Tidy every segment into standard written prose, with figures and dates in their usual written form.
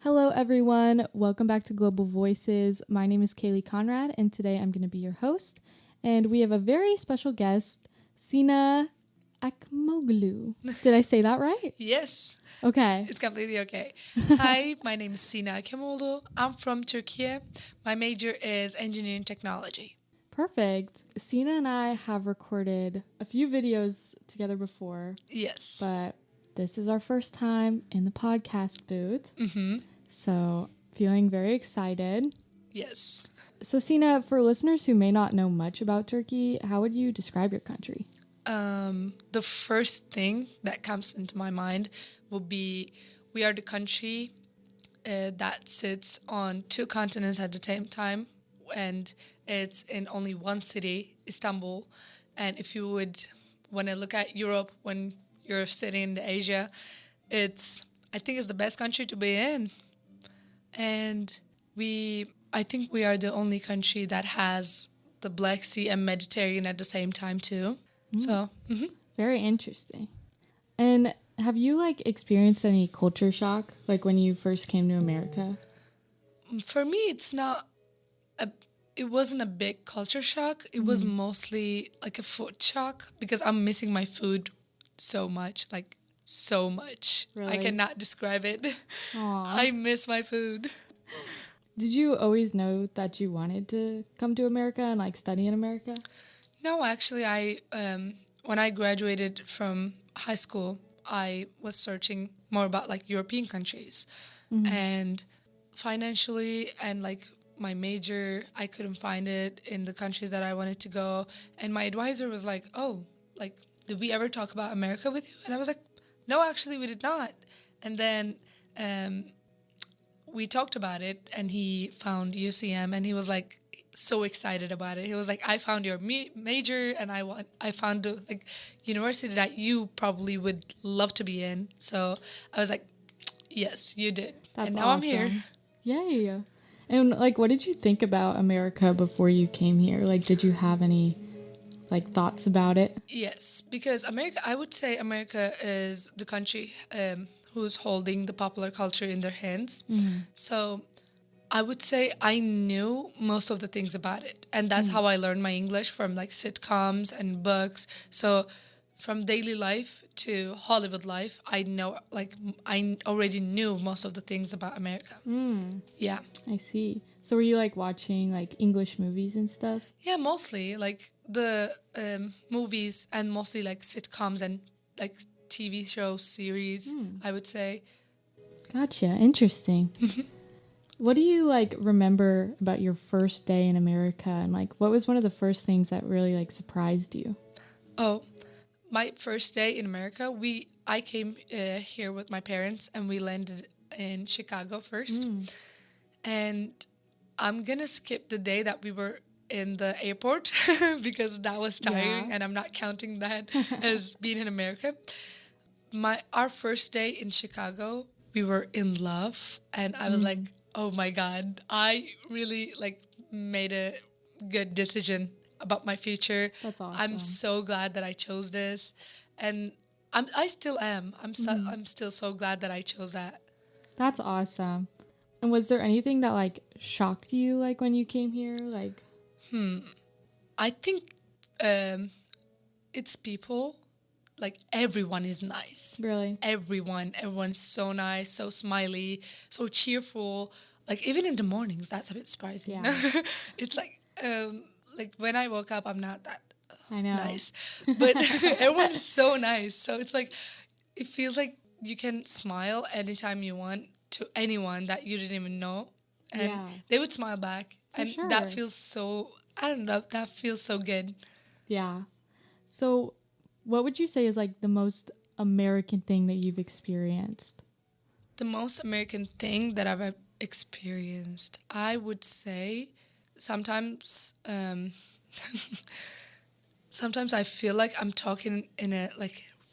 Hello, everyone. Welcome back to Global Voices. My name is Kaylee Conrad, and today I'm going to be your host. And we have a very special guest, Sina Akemoglu. Did I say that right? Yes. Okay. It's completely okay. Hi, my name is Sina Akemoglu. I'm from Turkey. My major is engineering technology. Perfect. Sina and I have recorded a few videos together before. Yes. But this is our first time in the podcast booth. Mm-hmm. So, feeling very excited. Yes. So, Sina, for listeners who may not know much about Turkey, how would you describe your country? The first thing that comes into my mind would be we are the country that sits on two continents at the same time, and it's in only one city, Istanbul. And if you would want to look at Europe when you're sitting in Asia, I think it's the best country to be in. And I think we are the only country that has the Black Sea and Mediterranean at the same time too. So, Very interesting. And have you experienced any culture shock when you first came to America? for me, it wasn't a big culture shock. It was mostly like a food shock because I'm missing my food so much, so much. Really? I cannot describe it. Aww. I miss my food. Did you always know that you wanted to come to America and study in America? No, actually, when I graduated from high school, I was searching more about European countries, and financially and my major, I couldn't find it in the countries that I wanted to go. And my advisor was like, "Oh, did we ever talk about America with you?" And I was like, "No, actually, we did not." And then we talked about it, and he found UCM, and he was so excited about it. He was like, "I found your major, and I found the university that you probably would love to be in." So I was like, "Yes, you did." That's and now awesome. I'm here. Yay. And what did you think about America before you came here? Did you have any thoughts about it? Yes, because I would say America is the country who's holding the popular culture in their hands. So I would say I knew most of the things about it. And that's how I learned my English, from sitcoms and books. So from daily life to Hollywood life, I know, I already knew most of the things about America. Yeah. I see. So were you watching English movies and stuff? Yeah, mostly the movies, and mostly sitcoms and TV shows, series, I would say. Gotcha. Interesting. What do you remember about your first day in America, and what was one of the first things that really surprised you? Oh, my first day in America, I came here with my parents, and we landed in Chicago first. And I'm gonna skip the day that we were in the airport because that was tiring, and I'm not counting that as being in America. Our first day in Chicago, we were in love, and I was like, "Oh my God, I really made a good decision about my future." That's awesome. I'm so glad that I chose this, and I still am. I'm still so glad that I chose that. That's awesome. And was there anything that shocked you when you came here? I think it's people. Everyone is nice. Really? Everyone's so nice, so smiley, so cheerful. Even in the mornings, that's a bit surprising. Yeah. It's when I woke up, I'm not that I know. nice, but everyone's so nice. So it's it feels like you can smile anytime you want to anyone that you didn't even know, and they would smile back, and sure. that feels so. I don't know. That feels so good. Yeah. So, what would you say is the most American thing that you've experienced? The most American thing that I've experienced, I would say, sometimes, sometimes I feel like I'm talking in a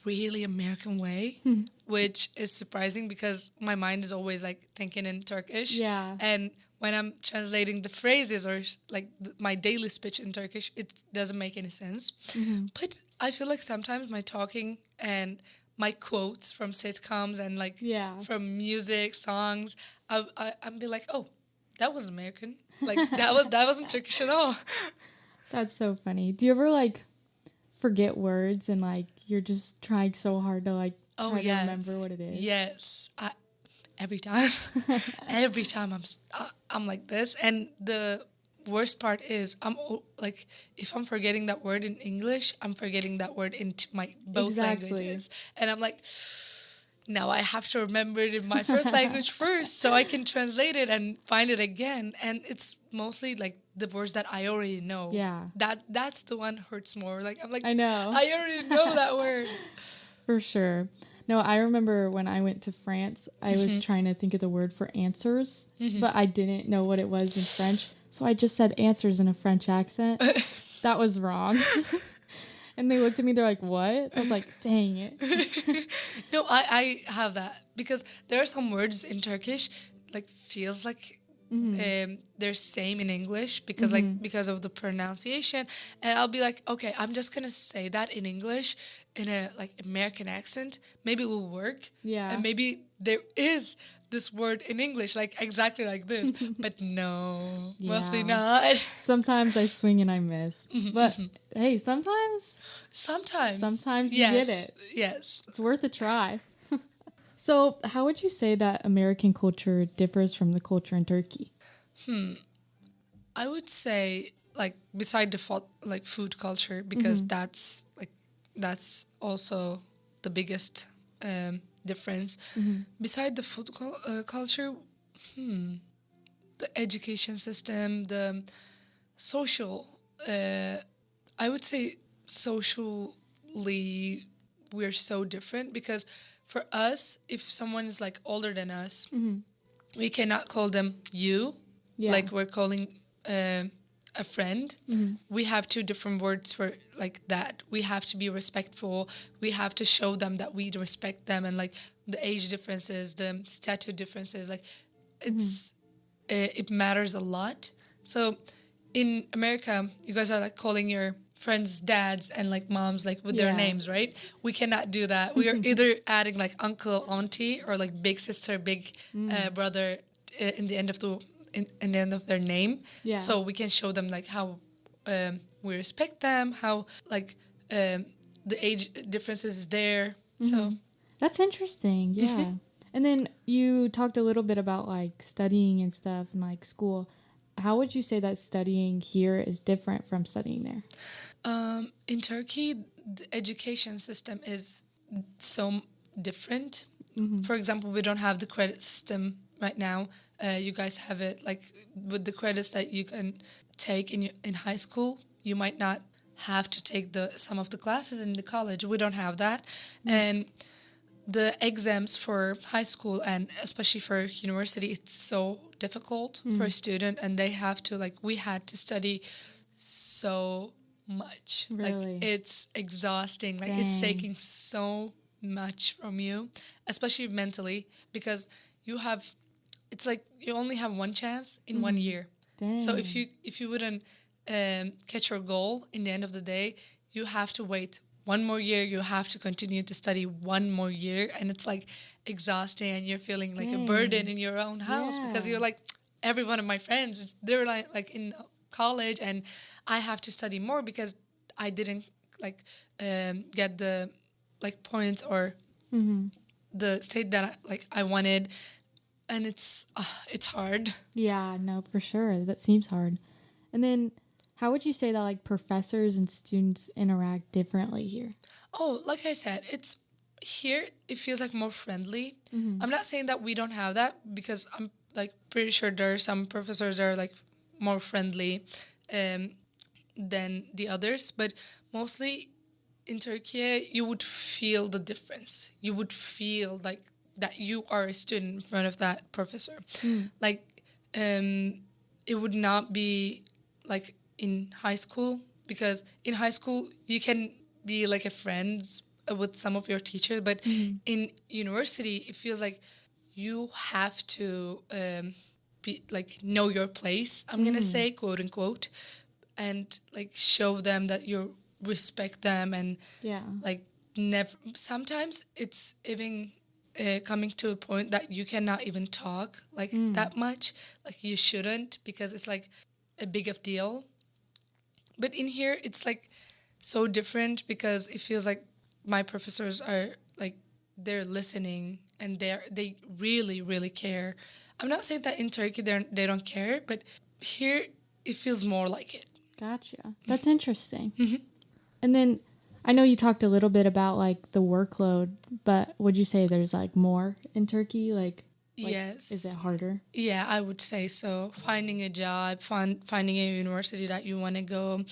really American way, which is surprising because my mind is always thinking in Turkish. Yeah. And when I'm translating the phrases or my daily speech in Turkish, it doesn't make any sense. But I feel like sometimes my talking and my quotes from sitcoms and from music, songs, I'm be like, oh, that was American. Like that wasn't Turkish at all. That's so funny. Do you ever like forget words and like you're just trying so hard to like Oh try to yes, remember what it is? yes. Every time, every time I'm like this, and the worst part is like if I'm forgetting that word in English, I'm forgetting that word into my both languages, and I'm like, now I have to remember it in my first language first so I can translate it and find it again. And it's mostly like the words that I already know. Yeah. That's the one hurts more. Like I'm like, I know. I already know that word. For sure. No, I remember when I went to France, I was trying to think of the word for answers, but I didn't know what it was in French. So I just said answers in a French accent. That was wrong. And they looked at me, they're like, what? I was like, dang it. No, I have that because there are some words in Turkish like feels like they're same in English because like because of the pronunciation, and I'll be like, okay, I'm just gonna say that in English in a like American accent, maybe it will work. Yeah. And maybe there is this word in English like exactly like this, but no, mostly not. Sometimes I swing and I miss, but hey, sometimes you get it. Yes. It's worth a try. So, how would you say that American culture differs from the culture in Turkey? I would say like beside default like food culture because that's also the biggest difference. Beside the food culture, the education system, the social, I would say socially we're so different because for us, if someone is like older than us, we cannot call them you, like we're calling a friend. We have two different words for like that. We have to be respectful. We have to show them that we respect them, and like the age differences, the stature differences, like it's it matters a lot. So in America, you guys are like calling your friends dads and like moms like with their names, right? We cannot do that. We are either adding like uncle, auntie, or like big sister, big brother in the end of in the end of their name. So we can show them like how we respect them, how like the age differences is there. So That's interesting. Yeah. And then you talked a little bit about like studying and stuff and like school. How would you say that studying here is different from studying there? In Turkey, the education system is so different. For example, we don't have the credit system right now. You guys have it like with the credits that you can take in high school. You might not have to take some of the classes in the college. We don't have that, and the exams for high school and especially for university, it's so difficult for a student, and they have to like we had to study so much. Really? Like it's exhausting. Like it's taking so much from you, especially mentally, because it's like you only have one chance in 1 year. So if you wouldn't catch your goal in the end of the day, you have to wait one more year. You have to continue to study one more year, and it's like exhausting, and you're feeling like a burden in your own house because you're like every one of my friends, they're like in college, and I have to study more because I didn't like get the like points or the state that I wanted, and it's hard. Yeah, no, for sure. That seems hard. And then how would you say that like professors and students interact differently here? Oh, like I said, it's here it feels like more friendly. I'm not saying that we don't have that because I'm like pretty sure there are some professors that are like more friendly than the others, but mostly in Turkey you would feel the difference. You would feel like that you are a student in front of that professor. Like it would not be like in high school, because in high school you can be like a friend with some of your teachers, but in university it feels like you have to be like know your place, I'm gonna say, quote unquote, and like show them that you respect them, and like never sometimes it's even coming to a point that you cannot even talk like that much. Like you shouldn't, because it's like a big of deal. But in here, it's like so different because it feels like my professors are like they're listening and they really really care. I'm not saying that in Turkey they don't care, but here it feels more like it. Gotcha. That's interesting. And then I know you talked a little bit about like the workload, but would you say there's like more in Turkey? Like Yes. Is it harder? Yeah, I would say so. Finding a job, finding a university that you want to go,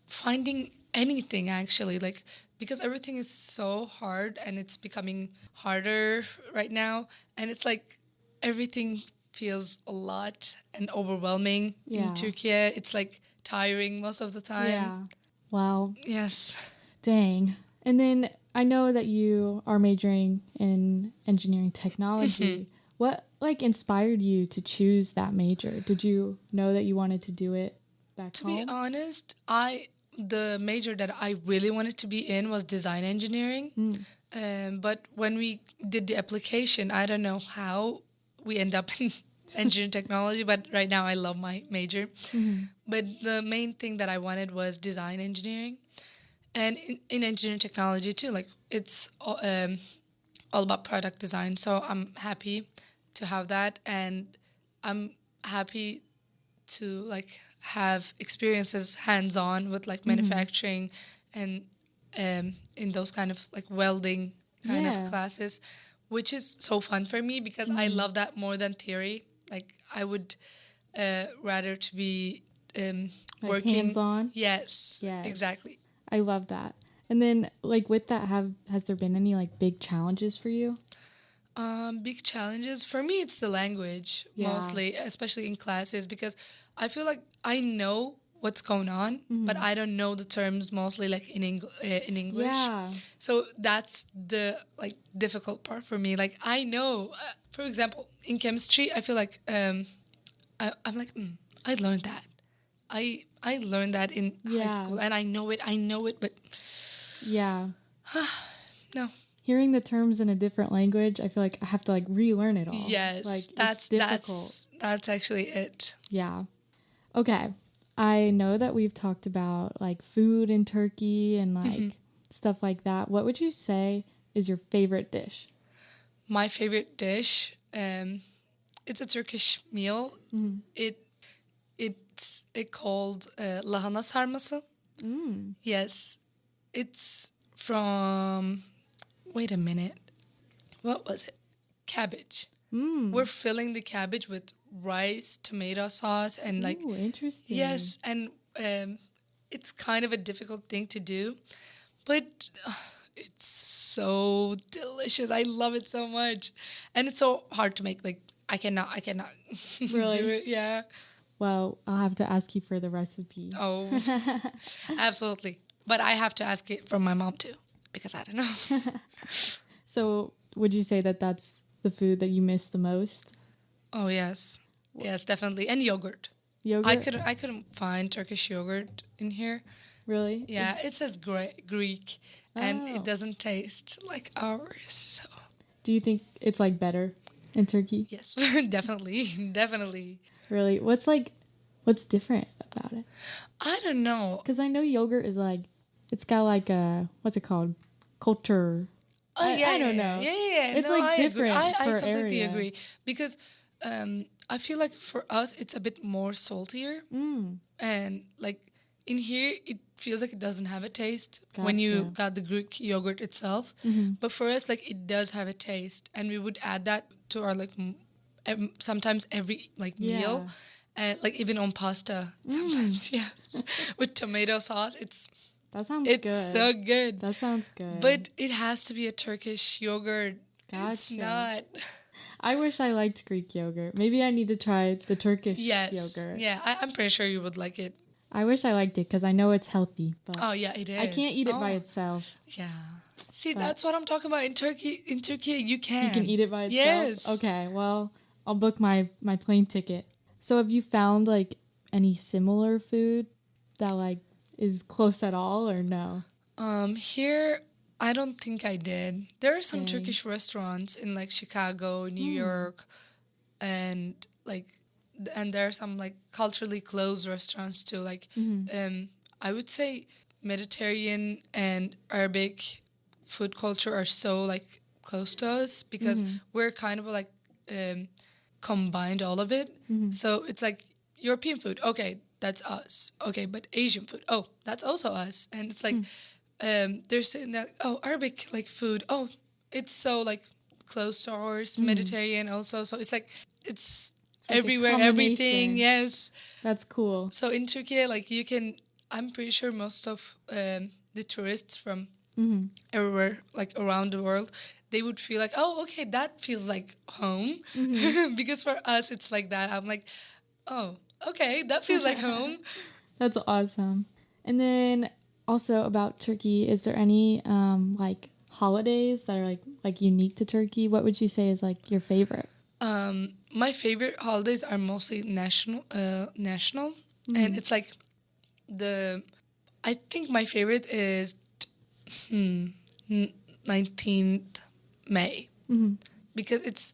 finding anything actually, like because everything is so hard and it's becoming harder right now, and it's like everything feels a lot and overwhelming in Turkey. It's like tiring most of the time. Yeah. Wow. Yes. Dang. And then I know that you are majoring in engineering technology. What like inspired you to choose that major? Did you know that you wanted to do it back home? To be honest, the major that I really wanted to be in was design engineering. But when we did the application, I don't know how we end up in engineering technology, but right now I love my major. But the main thing that I wanted was design engineering. And in engineering technology too, like it's all about product design. So I'm happy to have that, and I'm happy to like have experiences hands-on with like manufacturing and in those kind of like welding kind of classes, which is so fun for me because I love that more than theory. Like I would rather to be like working hands-on. Yes, exactly. I love that. And then like with that, has there been any like big challenges for you? Big challenges for me, it's the language mostly, especially in classes, because I feel like I know what's going on, but I don't know the terms mostly like in English. Yeah. So that's the like difficult part for me. Like I know, for example, in chemistry, I feel like I'm like I learned that. I learned that in high school, and I know it, but yeah. no. Hearing the terms in a different language, I feel like I have to like relearn it all. Yes, like that's difficult. That's actually it. Yeah. Okay. I know that we've talked about like food in Turkey and like stuff like that. What would you say is your favorite dish? My favorite dish, it's a Turkish meal. It's called lahana sarması. Yes, it's from. Wait a minute. What was it? Cabbage. We're filling the cabbage with rice, tomato sauce, and like. Ooh, interesting. Yes, and it's kind of a difficult thing to do, but it's so delicious. I love it so much, and it's so hard to make. Like I cannot Really? do it. Yeah. Well, I'll have to ask you for the recipe. Oh, absolutely. But I have to ask it from my mom too, because I don't know. So, would you say that that's the food that you miss the most? Oh yes, yes, definitely, and yogurt. Yogurt? I couldn't find Turkish yogurt in here. Really? Yeah, it says Greek, and Oh. it doesn't taste like ours. So Do you think it's like better in Turkey? yes, definitely, definitely. Really? What's different about it? I don't know. Because I know yogurt is like, it's got like a, what's it called? Culture. Oh yeah, I don't yeah, know. yeah. It's No, like I different agree. I per completely area. agree because I feel like for us it's a bit more saltier, and like in here it feels like it doesn't have a taste when you Gotcha. got the Greek yogurt itself. But for us, like it does have a taste, and we would add that to our like sometimes every like meal, and like even on pasta sometimes. Yes, with tomato sauce, That sounds it's good. so good. That sounds good. But it has to be a Turkish yogurt. It's Gotcha. not. I wish I liked Greek yogurt. Maybe I need to try the Turkish Yes. yogurt. Yeah, I'm pretty sure you would like it. I wish I liked it because I know it's healthy, but Oh, yeah, it is. I can't eat it by Oh, itself. Yeah. See, But- that's what I'm talking about. In Turkey, you can. You can eat it by itself? Yes. Okay, well, I'll book my plane ticket. So have you found like any similar food that like is close at all or no? Here I don't think I did. There are some Dang. Turkish restaurants in like Chicago, New York, and like, and there are some like culturally close restaurants too. Like, I would say Mediterranean and Arabic food culture are so like close to us because we're kind of like combined all of it. So it's like European food, okay, that's us. Okay, but Asian food, oh, that's also us. And it's like they're saying that, oh, Arabic like food, oh, it's so like close to ours. Mediterranean also, so it's like it's like a everywhere, everything. combination. Yes. That's cool. So in Turkey, like you can, I'm pretty sure most of the tourists from everywhere, like around the world, they would feel like, oh, okay, that feels like home. Because for us, it's like that. I'm like, oh, okay, that feels like home. That's awesome. And then also about Turkey, is there any like holidays that are like unique to Turkey? What would you say is like your favorite? My favorite holidays are mostly national, and it's like I think my favorite is 19th May, because it's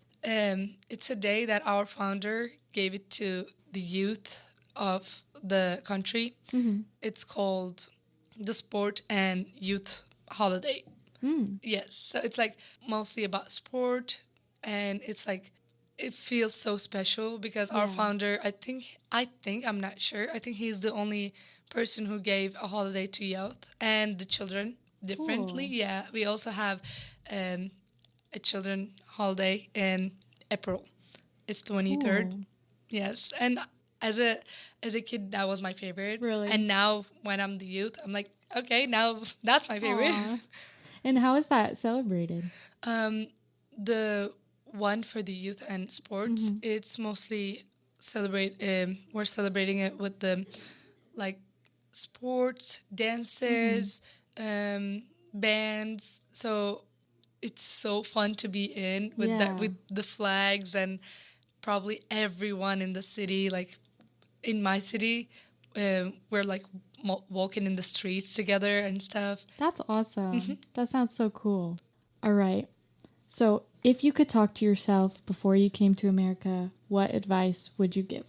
a day that our founder gave it to the youth of the country. It's called the Sport and Youth Holiday. Yes, so it's like mostly about sport, and it's like it feels so special because our founder, I think I'm not sure, I think he's the only person who gave a holiday to youth and the children differently. Cool. Yeah, we also have a children holiday in April. It's 23rd. Cool. Yes, and as a kid, that was my favorite. Really? And now when I'm the youth, I'm like, okay, now that's my favorite. Aw. And how is that celebrated? The one for the youth and sports, it's mostly we're celebrating it with the like sports, dances, bands. So it's so fun to be in with that, with the flags, and probably everyone in the city, like in my city, we're like walking in the streets together and stuff. That's awesome. That sounds so cool. All right. So, if you could talk to yourself before you came to America, what advice would you give?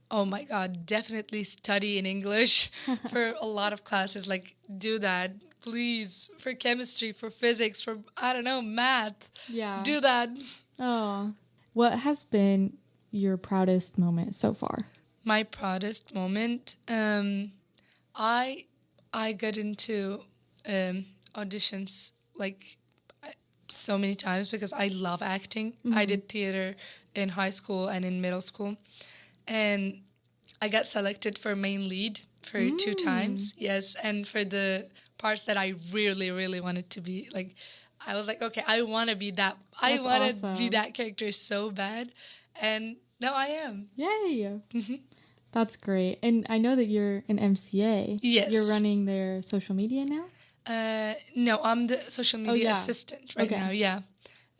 Oh my God, definitely study in English for a lot of classes. Like, do that, please. For chemistry, for physics, for, I don't know, math. Yeah. Do that. Oh. What has been your proudest moment so far? My proudest moment, I got into auditions like so many times because I love acting. I did theater in high school and in middle school, and I got selected for main lead for 2 times. Yes, and for the parts that I really, really wanted to be, like, I was like, okay, I want to be that. I want to be awesome. that character so bad, and now I am. Yay! That's great. And I know that you're an MCA. Yes. You're running their social media now? No, I'm the social media yeah. assistant right Okay. now. Yeah,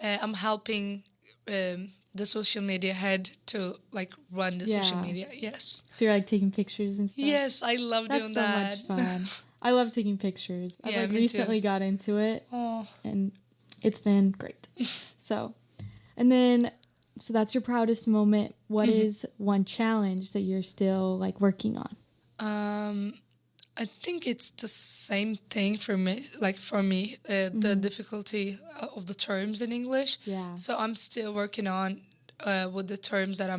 I'm helping the social media head to like run the social Yeah. media. Yes. So you're like taking pictures and stuff? Yes, I love That's doing so that. much fun. I love taking pictures. I Yeah, like me too. recently got into it Oh, and it's been great. So that's your proudest moment. What is one challenge that you're still like working on? I think it's the same thing for me. Like for me, the difficulty of the terms in English. Yeah. So I'm still working on with the terms that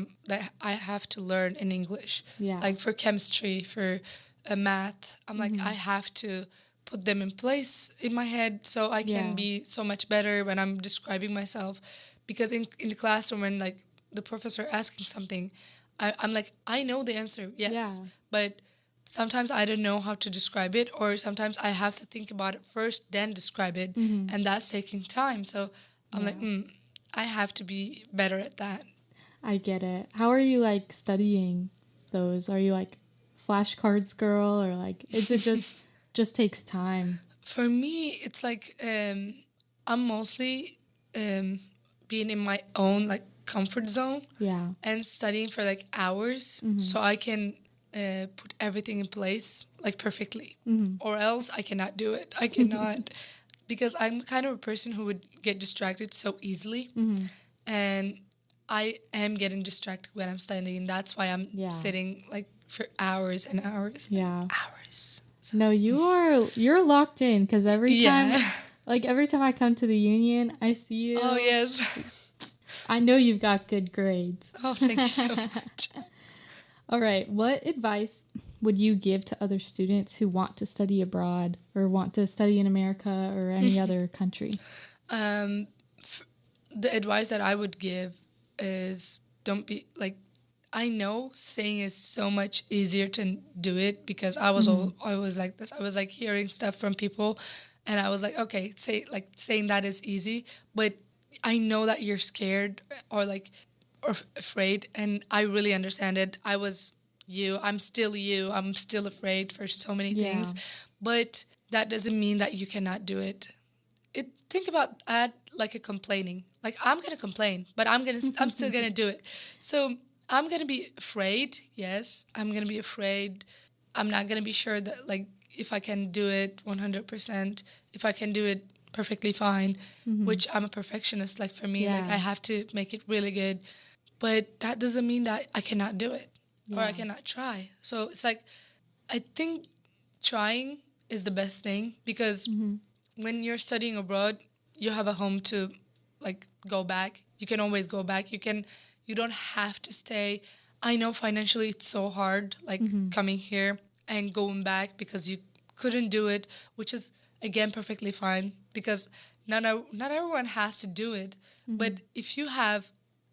I have to learn in English. Yeah. Like for chemistry, for math, I'm like I have to put them in place in my head so I can be so much better when I'm describing myself. Because in the classroom, when like the professor asking something, I'm like, I know the answer, yes, but sometimes I don't know how to describe it, or sometimes I have to think about it first, then describe it, and that's taking time. So I'm like, I have to be better at that. I get it. How are you like studying those? Are you like flashcards girl, or like is it just takes time? For me, it's like I'm mostly being in my own like comfort zone, and studying for like hours, so I can put everything in place like perfectly, or else I cannot do it. I cannot because I'm kind of a person who would get distracted so easily. And I am getting distracted when I'm studying. That's why I'm sitting like for hours and hours. Yeah. Hours. So. No, you're locked in because every time I come to the union, I see you. Oh, yes. I know you've got good grades. Oh, thank you so much. All right. What advice would you give to other students who want to study abroad or want to study in America or any other country? The advice that I would give is don't be like, I know saying is so much easier to do it because I was like this. I was like hearing stuff from people and I was like, okay, saying that is easy, but I know that you're scared or afraid, and I really understand it. I was you. I'm still you. I'm still afraid for so many things, but that doesn't mean that you cannot do it. Think about that like a complaining. Like, I'm gonna complain, but I'm still gonna do it. So I'm gonna be afraid. Yes, I'm gonna be afraid. I'm not gonna be sure that like if I can do it 100%, if I can do it perfectly fine, which I'm a perfectionist. Like for me, like I have to make it really good, but that doesn't mean that I cannot do it or I cannot try. So it's like, I think trying is the best thing because when you're studying abroad, you have a home to like go back. You can always go back. You don't have to stay. I know financially it's so hard, like coming here and going back because you couldn't do it, which is again perfectly fine because not everyone has to do it. But if you have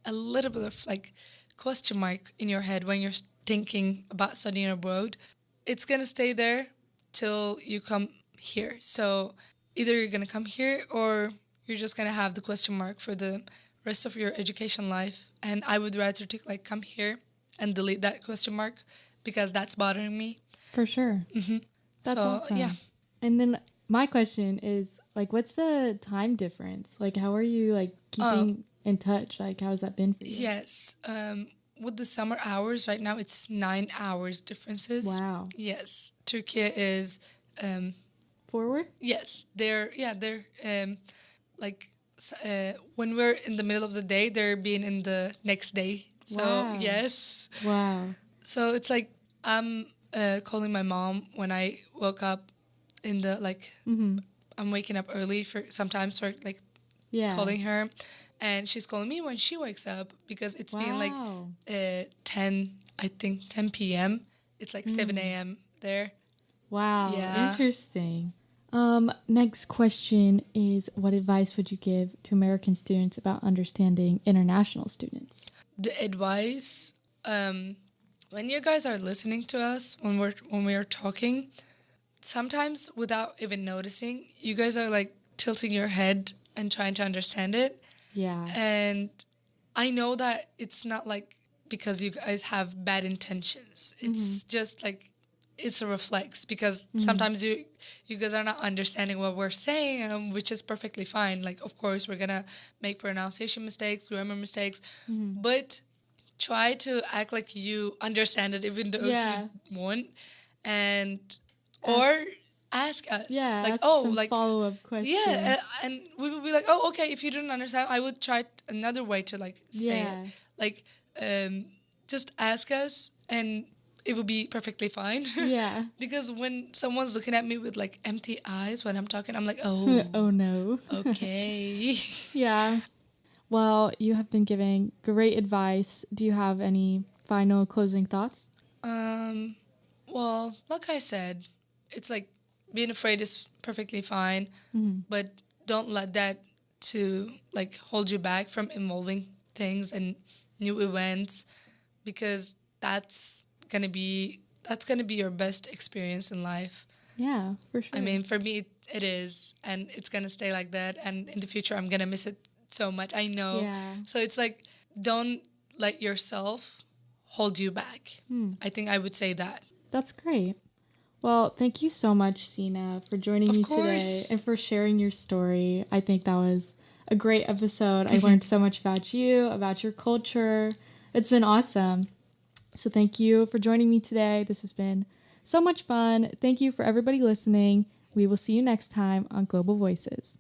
a little bit of like question mark in your head when you're thinking about studying abroad, it's gonna stay there till you come here. So either you're gonna come here or you're just gonna have the question mark for the rest of your education life. And I would rather come here and delete that question mark because that's bothering me. For sure. That's awesome. Yeah. And then my question is like, what's the time difference? Like, how are you like keeping in touch? Like, how's that been for you? Yes. With the summer hours right now, it's 9 hours differences. Wow. Yes. Turkey is forward. Yes, they're when we're in the middle of the day, they're being in the next day. So yes. Wow. So it's like I'm calling my mom when I woke up in the I'm waking up early for calling her, and she's calling me when she wakes up because it's been like 10 p.m. It's like 7 a.m. there. Wow. Yeah. Interesting. Next question is, what advice would you give to American students about understanding international students? The advice, when you guys are listening to us, when we're talking, sometimes without even noticing, you guys are like tilting your head and trying to understand it. Yeah. And I know that it's not like because you guys have bad intentions. It's just like, it's a reflex because sometimes you guys are not understanding what we're saying, which is perfectly fine. Like, of course, we're going to make pronunciation mistakes, grammar mistakes, but try to act like you understand it even though you won't. And, or ask us. Yeah, like, some follow-up questions. Yeah, and we would be like, oh, okay, if you didn't understand, I would try another way to, like, say it. Like, just ask us, and it would be perfectly fine. Yeah. Because when someone's looking at me with, like, empty eyes when I'm talking, I'm like, oh. Oh, no. Okay. Yeah. Well, you have been giving great advice. Do you have any final closing thoughts? Well, like I said, it's like being afraid is perfectly fine, but don't let that to like hold you back from involving things and new events, because that's gonna be your best experience in life. Yeah, for sure. I mean, for me, it is, and it's gonna stay like that. And in the future, I'm gonna miss it so much. I know. Yeah. So it's like, don't let yourself hold you back. I think I would say that. That's great. Well, thank you so much, Sina, for joining me today and for sharing your story. I think that was a great episode. I learned so much about you, about your culture. It's been awesome. So thank you for joining me today. This has been so much fun. Thank you for everybody listening. We will see you next time on Global Voices.